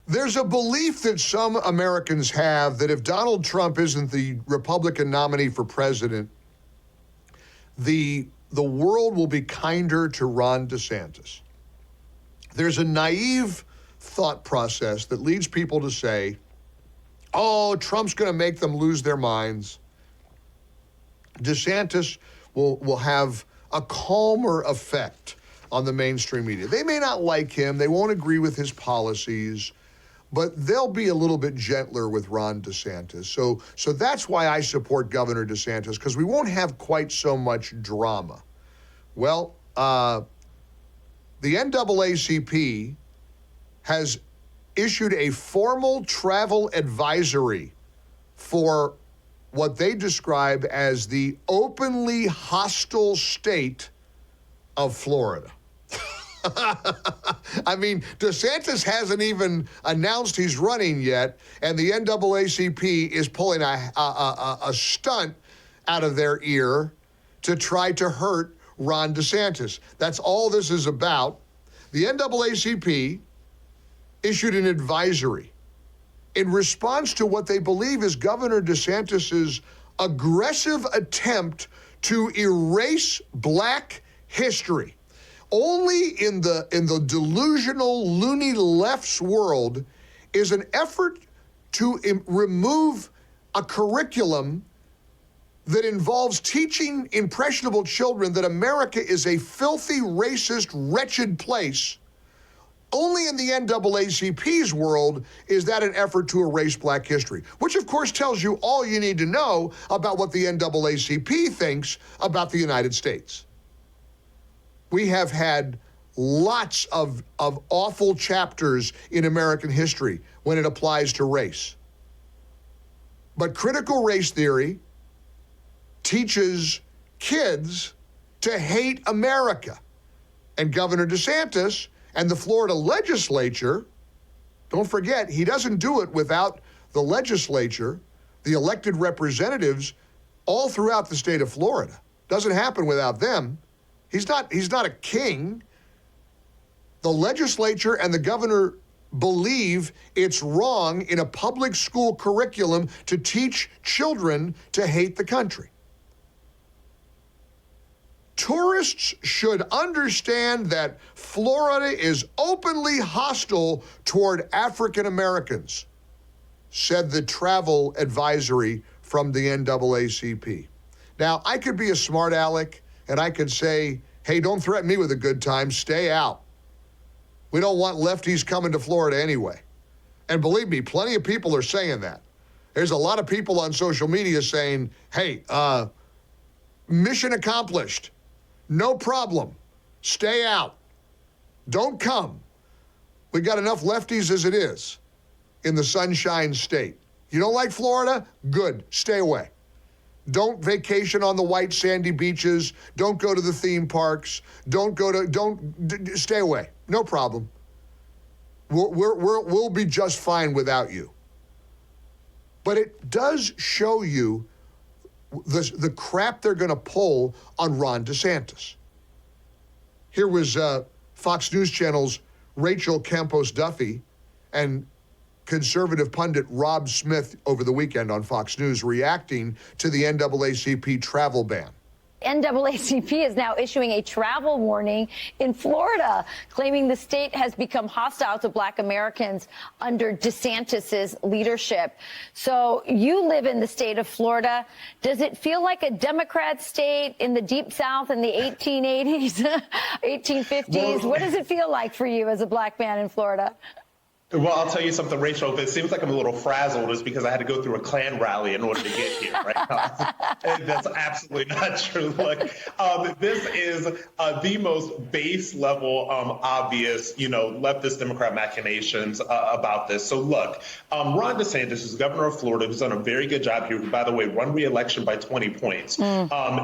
There's a belief that some Americans have that if Donald Trump isn't the Republican nominee for president, the world will be kinder to Ron DeSantis. There's a naive thought process that leads people to say, oh, Trump's going to make them lose their minds. DeSantis will have a calmer effect on the mainstream media. They may not like him, they won't agree with his policies, but they'll be a little bit gentler with Ron DeSantis. So that's why I support Governor DeSantis, because we won't have quite so much drama. Well, the NAACP has issued a formal travel advisory for what they describe as the openly hostile state of Florida. I mean, DeSantis hasn't even announced he's running yet, and the NAACP is pulling a stunt out of their ear to try to hurt Ron DeSantis. That's all this is about. The NAACP issued an advisory in response to what they believe is Governor DeSantis's aggressive attempt to erase black history. Only in the delusional, loony left's world is an effort to remove a curriculum that involves teaching impressionable children that America is a filthy, racist, wretched place. Only in the NAACP's world is that an effort to erase black history, which of course tells you all you need to know about what the NAACP thinks about the United States. We have had lots of awful chapters in American history when it applies to race. But critical race theory teaches kids to hate America. And Governor DeSantis and the Florida legislature, don't forget, he doesn't do it without the legislature, the elected representatives all throughout the state of Florida. Doesn't happen without them. He's not a king. The legislature and the governor believe it's wrong in a public school curriculum to teach children to hate the country. Tourists should understand that Florida is openly hostile toward African Americans, said the travel advisory from the NAACP. Now, I could be a smart aleck and I could say, hey, don't threaten me with a good time, stay out. We don't want lefties coming to Florida anyway. And believe me, plenty of people are saying that. There's a lot of people on social media saying, hey, mission accomplished. No problem. Stay out. Don't come. We got enough lefties as it is in the Sunshine State. You don't like Florida? Good. Stay away. Don't vacation on the white sandy beaches. Don't go to the theme parks. Stay away. No problem. We'll be just fine without you. But it does show you the crap they're going to pull on Ron DeSantis. Here was Fox News Channel's Rachel Campos Duffy and conservative pundit Rob Smith over the weekend on Fox News reacting to the NAACP travel ban. NAACP is now issuing a travel warning in Florida, claiming the state has become hostile to black Americans under DeSantis's leadership. So you live in the state of Florida. Does it feel like a Democrat state in the deep South in the 1880s, 1850s? Well, what does it feel like for you as a black man in Florida? Well, I'll tell you something, Rachel. If it seems like I'm a little frazzled, it's because I had to go through a Klan rally in order to get here, right? That's absolutely not true. Look, this is the most base level, obvious, leftist Democrat machinations about this. So look, Ron DeSantis is governor of Florida, who's done a very good job here, who, by the way, won re-election by 20 points,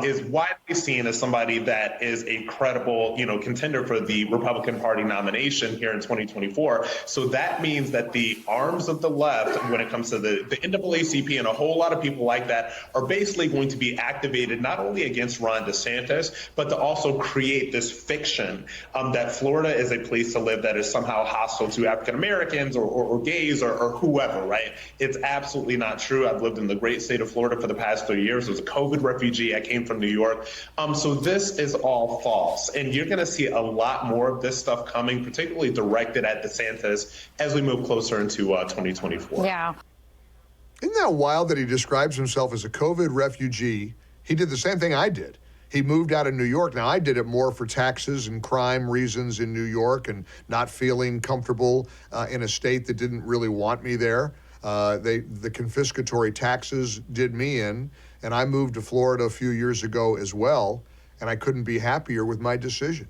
is widely seen as somebody that is a credible, contender for the Republican Party nomination here in 2024. So that that means that the arms of the left, when it comes to the NAACP and a whole lot of people like that, are basically going to be activated not only against Ron DeSantis, but to also create this fiction that Florida is a place to live that is somehow hostile to African Americans or gays or whoever, right? It's absolutely not true. I've lived in the great state of Florida for the past 3 years. I was a COVID refugee. I came from New York. So this is all false. And you're going to see a lot more of this stuff coming, particularly directed at DeSantis as we move closer into 2024. Yeah. Isn't that wild that he describes himself as a COVID refugee? He did the same thing I did. He moved out of New York. Now, I did it more for taxes and crime reasons in New York and not feeling comfortable in a state that didn't really want me there. The confiscatory taxes did me in, and I moved to Florida a few years ago as well, and I couldn't be happier with my decision.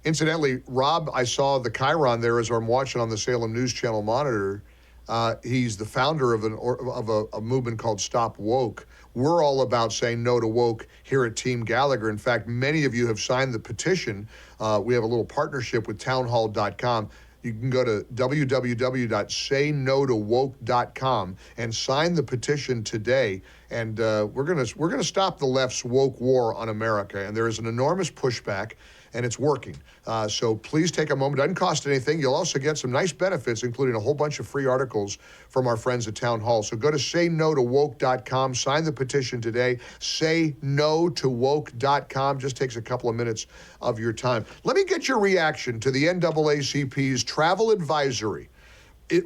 Incidentally, Rob, I saw the Chiron there as I'm watching on the Salem News Channel monitor. He's the founder of a movement called Stop Woke. We're all about saying no to woke here at Team Gallagher. In fact, many of you have signed the petition. We have a little partnership with townhall.com. You can go to www.saynotowoke.com and sign the petition today. And we're gonna stop the left's woke war on America. And there is an enormous pushback, and it's working. So please take a moment. It doesn't cost anything. You'll also get some nice benefits, including a whole bunch of free articles from our friends at Town Hall. So go to saynotowoke.com, sign the petition today. Saynotowoke.com. Just takes a couple of minutes of your time. Let me get your reaction to the NAACP's travel advisory.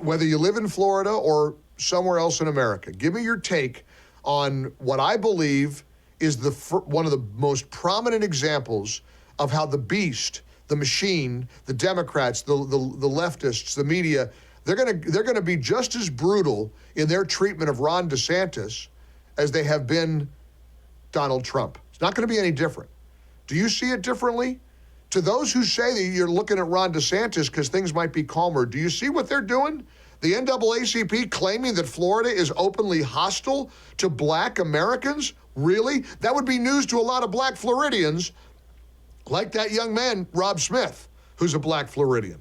Whether you live in Florida or somewhere else in America, give me your take on what I believe is one of the most prominent examples of how the beast, the machine, the Democrats, the leftists, the media, they're gonna be just as brutal in their treatment of Ron DeSantis as they have been Donald Trump. It's not gonna be any different. Do you see it differently? To those who say that you're looking at Ron DeSantis because things might be calmer, do you see what they're doing? The NAACP claiming that Florida is openly hostile to black Americans? Really? That would be news to a lot of black Floridians, like that young man, Rob Smith, who's a black Floridian.